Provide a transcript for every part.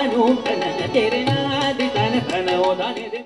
नु तन तेरे नादि तन तन ओ दाने दे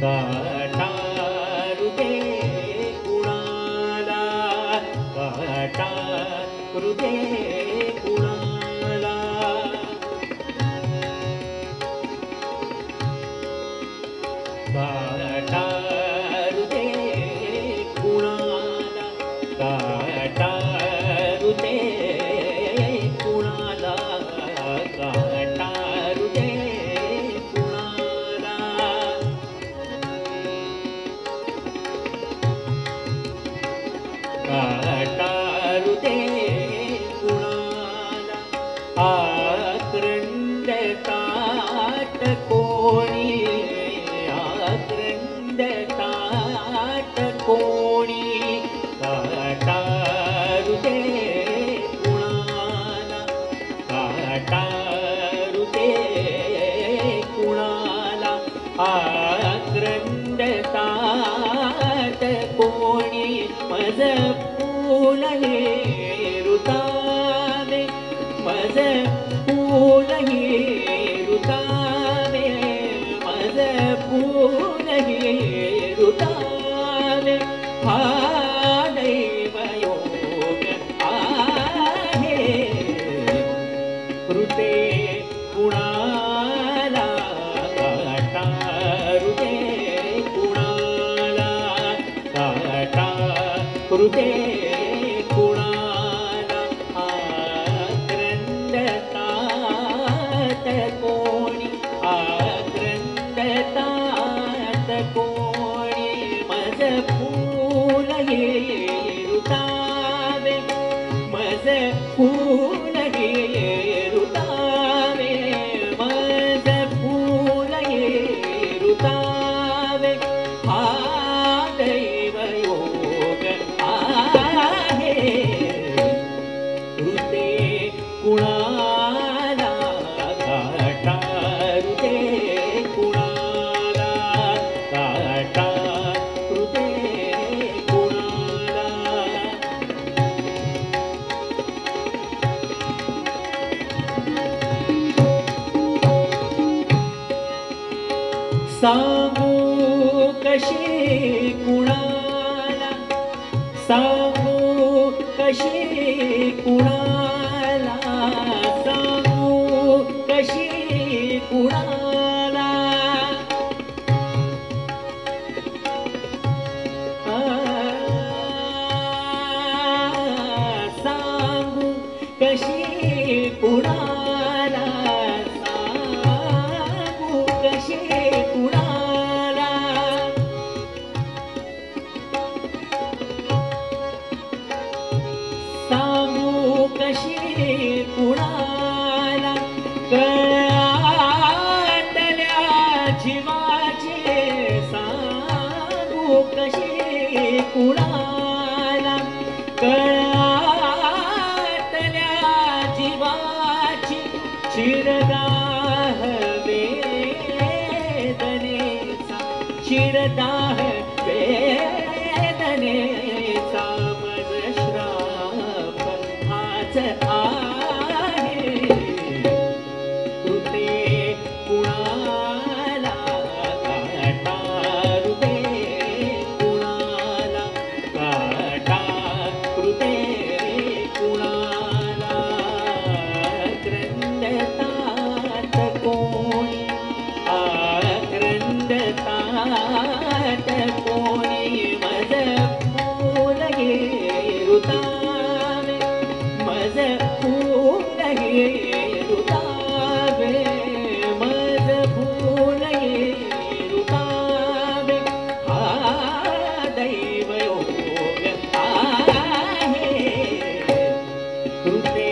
काटारू दे कुणाला, काटारू दे कुणाला. काटारू दे कुणाला, काटारू दे कुणाला, काटारू दे कुणाला. काटारू दे कुणाला. आक्रंद ताट कोणी, आक्रंद ताट कोणी, काटारू दे कुणाला, काटारू दे कुणाला. आक्रंद ताट कोणी, मज फूल हेरुतावे, मज फूल हेरुतावे, मज फूल हेरुतावे. हा दैवयोग आहे कृते कुणाला, काटारू दे कुणाला, काटारू दे कुणाला. आक्रंद ताट कोणी, आक्रंद ताट कोणी, मज फूल हेरुतावे, मज फूल हेरुतावे, मज फूल हेरुतावे. हा दैवयोग आहे कृते कुणाला, काटारू दे कुणाला, काटारू दे कुणाला. सांगू कशी कुणाला, सांगू कशी कुणाला, सांगू कशी कुणाला. सांगू कशी कुणाला, सांगू कशी कुणाला. सांगू कशी कुणाला, कळातल्या जीवाचे, सांगू कशी कुणाला, कळातल्या जीवाची. शिरदाह वेदनेचा, शिरदाह वेदनेचा, मज श्राप हाच आहे कृते कुणाला, काटारू दे कुणाला, काटारू दे कुणाला. आक्रंद ताट कोणी, आक्रंद ताट कोणी, मज फूल हेरुतावे, मज फूल हेरुतावे, मज फूल हेरुतावे. हा दैवयोग आहे कृते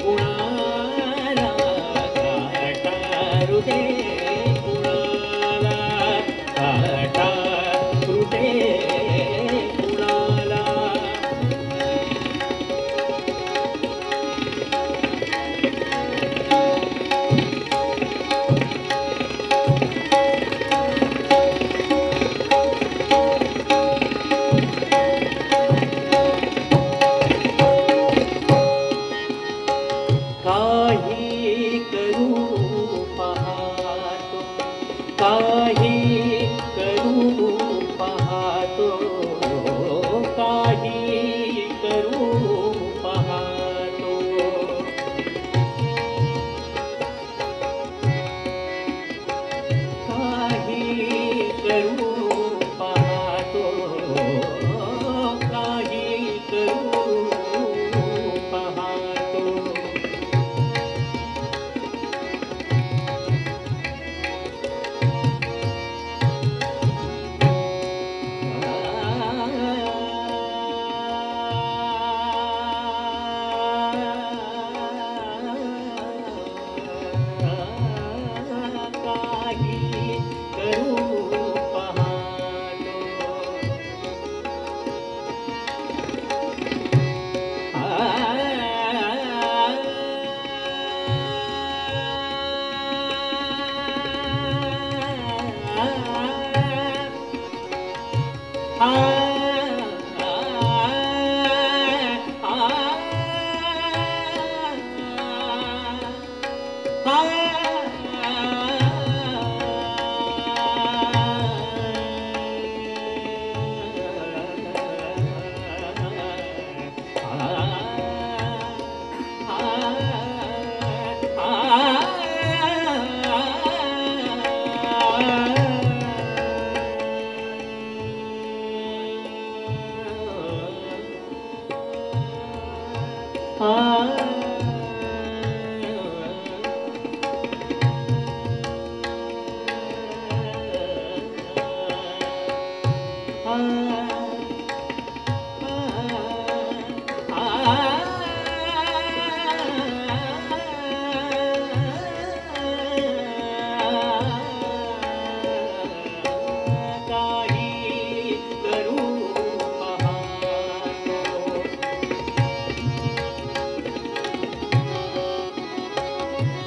कुणाला, काटारू दे कुणाला, काटारू दे कुणाला. काही करू पहा, काही करू पाहतो.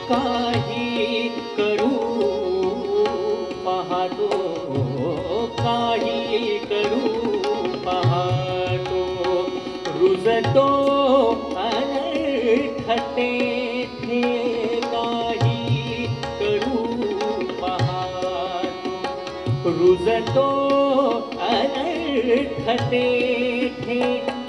काही करू पाहतो, काही करू पाहतो, रुजतो अनर्थते थे. काही करू पाहतो, रुजतो अनर्थते थे.